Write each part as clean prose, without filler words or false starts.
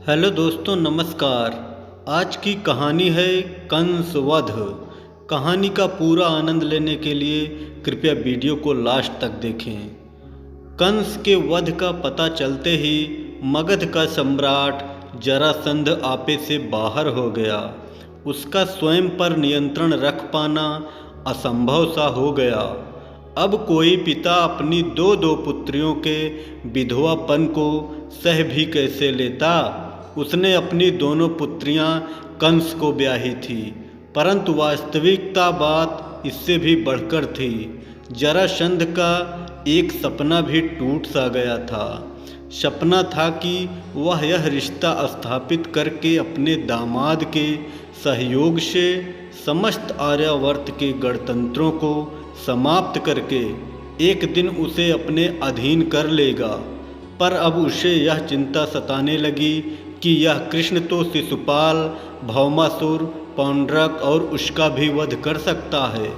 Hello दोस्तों, नमस्कार। आज की कहानी है कंस वध। कहानी का पूरा आनंद लेने के लिए कृपया वीडियो को लास्ट तक देखें। कंस के वध का पता चलते ही मगध का सम्राट जरासंध आपे से बाहर हो गया। उसका स्वयं पर नियंत्रण रख पाना असंभव सा हो गया। अब कोई पिता अपनी दो दो पुत्रियों के विधवापन को सह भी कैसे लेता। उसने अपनी दोनों पुत्रियां कंस को ब्याही थी, परंतु वास्तविकता बात इससे भी बढ़कर थी। जरासंध का एक सपना भी टूट सा गया था। सपना था कि वह यह रिश्ता स्थापित करके अपने दामाद के सहयोग से समस्त आर्यावर्त के गणतंत्रों को समाप्त करके एक दिन उसे अपने अधीन कर लेगा। पर अब उसे यह चिंता सताने लगी कि यह कृष्ण तो शिशुपाल, भौमासुर, पौंड्रक और उसका भी वध कर सकता है।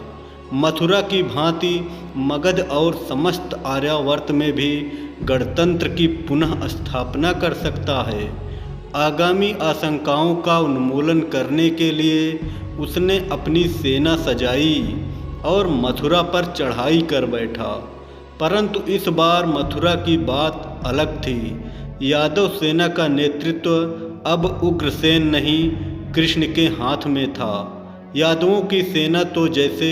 मथुरा की भांति मगध और समस्त आर्यावर्त में भी गणतंत्र की पुनः स्थापना कर सकता है। आगामी आशंकाओं का उन्मूलन करने के लिए उसने अपनी सेना सजाई और मथुरा पर चढ़ाई कर बैठा। परंतु इस बार मथुरा की बात अलग थी। यादव सेना का नेतृत्व अब उग्रसेन नहीं, कृष्ण के हाथ में था। यादवों की सेना तो जैसे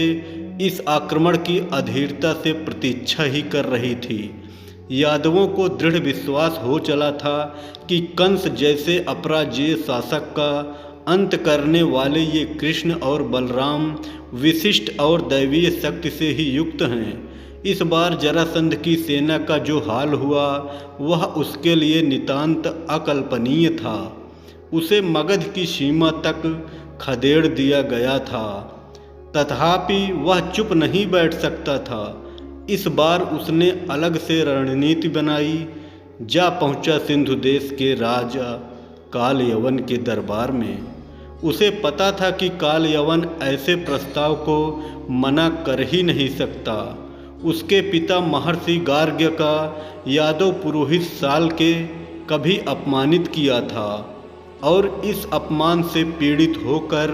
इस आक्रमण की अधीरता से प्रतीक्षा ही कर रही थी। यादवों को दृढ़ विश्वास हो चला था कि कंस जैसे अपराजेय शासक का अंत करने वाले ये कृष्ण और बलराम विशिष्ट और दैवीय शक्ति से ही युक्त हैं। इस बार जरासंध की सेना का जो हाल हुआ वह उसके लिए नितांत अकल्पनीय था। उसे मगध की सीमा तक खदेड़ दिया गया था, तथापि वह चुप नहीं बैठ सकता था। इस बार उसने अलग से रणनीति बनाई। जा पहुंचा सिंधु देश के राजा कालयवन के दरबार में। उसे पता था कि कालयवन ऐसे प्रस्ताव को मना कर ही नहीं सकता। उसके पिता महर्षि गार्ग्य का यादव पुरोहित साल के कभी अपमानित किया था और इस अपमान से पीड़ित होकर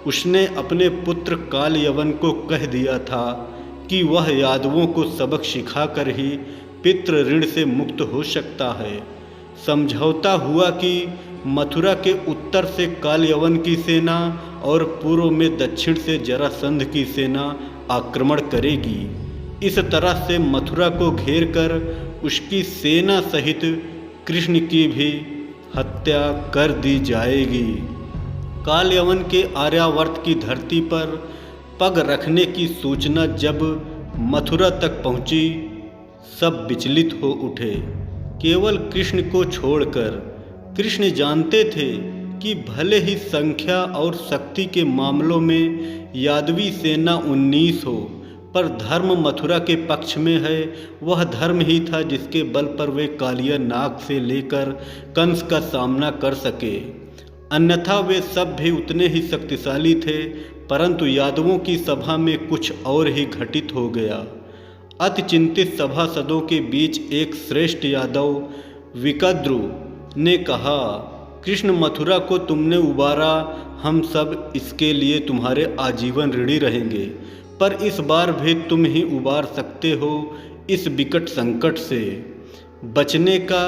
उसने अपने पुत्र कालयवन को कह दिया था कि वह यादवों को सबक सिखाकर ही पितृ ऋण से मुक्त हो सकता है। समझौता हुआ कि मथुरा के उत्तर से कालयवन की सेना और पूर्व में दक्षिण से जरासंध की सेना आक्रमण करेगी। इस तरह से मथुरा को घेर कर उसकी सेना सहित कृष्ण की भी हत्या कर दी जाएगी। कालयवन के आर्यावर्त की धरती पर पग रखने की सूचना जब मथुरा तक पहुंची, सब विचलित हो उठे, केवल कृष्ण को छोड़कर। कृष्ण जानते थे कि भले ही संख्या और शक्ति के मामलों में यादवी सेना 19 हो, पर धर्म मथुरा के पक्ष में है। वह धर्म ही था जिसके बल पर वे कालिया नाग से लेकर कंस का सामना कर सके। अन्यथा वे सब भी उतने ही शक्तिशाली थे। परंतु यादवों की सभा में कुछ और ही घटित हो गया। अति चिंतित सभासदों के बीच एक श्रेष्ठ यादव विकद्रु ने कहा, कृष्ण, मथुरा को तुमने उबारा, हम सब इसके लिए तुम्हारे आजीवन ऋणी रहेंगे। पर इस बार भी तुम ही उबार सकते हो इस विकट संकट से। बचने का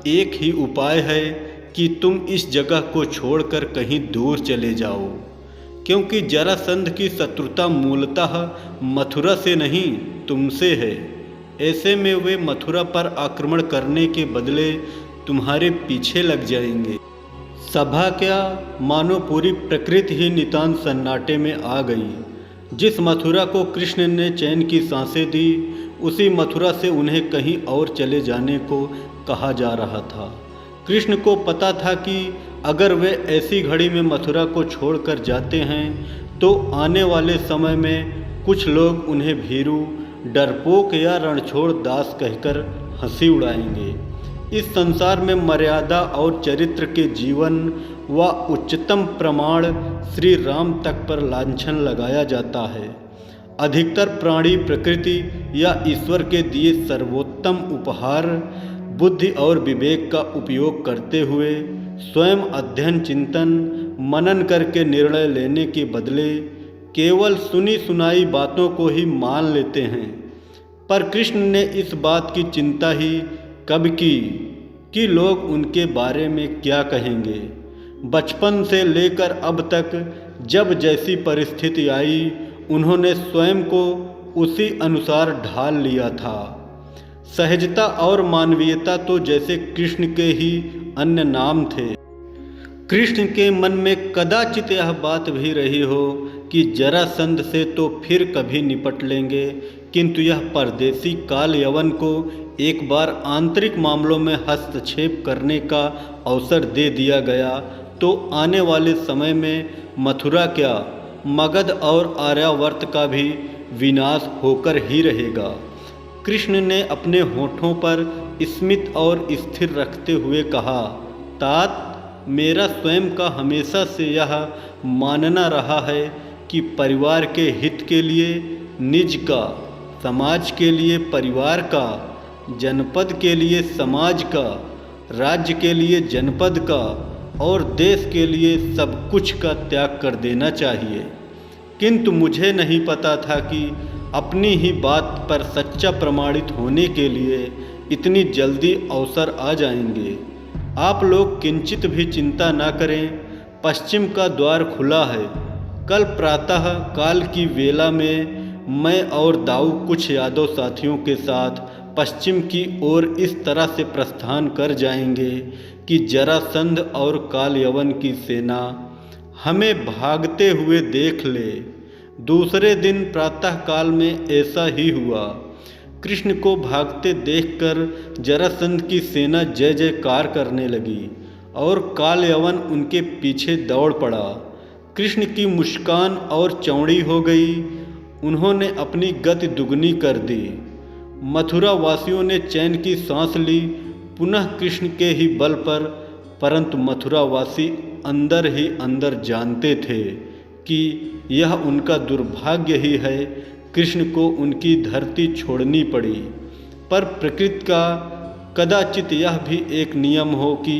एक ही उपाय है कि तुम इस जगह को छोड़कर कहीं दूर चले जाओ, क्योंकि जरासंध की शत्रुता मूलतः मथुरा से नहीं तुमसे है। ऐसे में वे मथुरा पर आक्रमण करने के बदले तुम्हारे पीछे लग जाएंगे। सभा क्या, मानो पूरी प्रकृति ही नितांत सन्नाटे में आ गई। जिस मथुरा को कृष्ण ने चैन की सांसें दी, उसी मथुरा से उन्हें कहीं और चले जाने को कहा जा रहा था। कृष्ण को पता था कि अगर वे ऐसी घड़ी में मथुरा को छोड़कर जाते हैं तो आने वाले समय में कुछ लोग उन्हें भीरू, डरपोक या रणछोड़ दास कहकर हंसी उड़ाएंगे। इस संसार में मर्यादा और चरित्र के जीवन व उच्चतम प्रमाण श्री राम तक पर लांछन लगाया जाता है। अधिकतर प्राणी प्रकृति या ईश्वर के दिए सर्वोत्तम उपहार बुद्धि और विवेक का उपयोग करते हुए स्वयं अध्ययन चिंतन मनन करके निर्णय लेने के बदले केवल सुनी सुनाई बातों को ही मान लेते हैं। पर कृष्ण ने इस बात की चिंता ही कब की कि लोग उनके बारे में क्या कहेंगे। बचपन से लेकर अब तक जब जैसी परिस्थिति आई उन्होंने स्वयं को उसी अनुसार ढाल लिया था। सहजता और मानवीयता तो जैसे कृष्ण के ही अन्य नाम थे। कृष्ण के मन में कदाचित यह बात भी रही हो कि जरासंध से तो फिर कभी निपट लेंगे, किंतु यह परदेसी काल यवन को एक बार आंतरिक मामलों में हस्तक्षेप करने का अवसर दे दिया गया तो आने वाले समय में मथुरा क्या मगध और आर्यावर्त का भी विनाश होकर ही रहेगा। कृष्ण ने अपने होठों पर स्मित और स्थिर रखते हुए कहा, तात, मेरा स्वयं का हमेशा से यह मानना रहा है कि परिवार के हित के लिए निज का, समाज के लिए परिवार का, जनपद के लिए समाज का, राज्य के लिए जनपद का और देश के लिए सब कुछ का त्याग कर देना चाहिए। किंतु मुझे नहीं पता था कि अपनी ही बात पर सच्चा प्रमाणित होने के लिए इतनी जल्दी अवसर आ जाएंगे। आप लोग किंचित भी चिंता ना करें, पश्चिम का द्वार खुला है। कल प्रातः काल की वेला में मैं और दाऊ कुछ यादव साथियों के साथ पश्चिम की ओर इस तरह से प्रस्थान कर जाएंगे कि जरासंध और काल यवन की सेना हमें भागते हुए देख ले। दूसरे दिन प्रातः काल में ऐसा ही हुआ। कृष्ण को भागते देखकर जरासंध की सेना जय जयकार करने लगी और काल यवन उनके पीछे दौड़ पड़ा। कृष्ण की मुस्कान और चौड़ी हो गई। उन्होंने अपनी गति दुगनी कर दी। मथुरा वासियों ने चैन की सांस ली, पुनः कृष्ण के ही बल पर। परंतु मथुरा वासी अंदर ही अंदर जानते थे कि यह उनका दुर्भाग्य ही है। कृष्ण को उनकी धरती छोड़नी पड़ी। पर प्रकृति का कदाचित यह भी एक नियम हो कि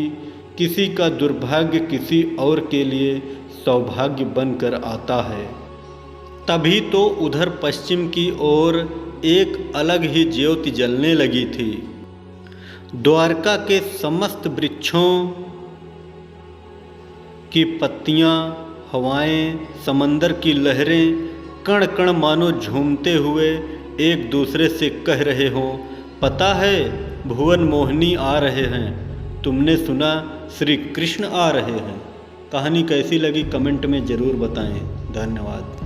किसी का दुर्भाग्य किसी और के लिए सौभाग्य बनकर आता है। तभी तो उधर पश्चिम की ओर एक अलग ही ज्योति जलने लगी थी। द्वारका के समस्त वृक्षों की पत्तियां, हवाएं, समंदर की लहरें कण कण मानो झूमते हुए एक दूसरे से कह रहे हों, पता है भुवन मोहिनी आ रहे हैं, तुमने सुना श्री कृष्ण आ रहे हैं। कहानी कैसी लगी कमेंट में ज़रूर बताएं। धन्यवाद।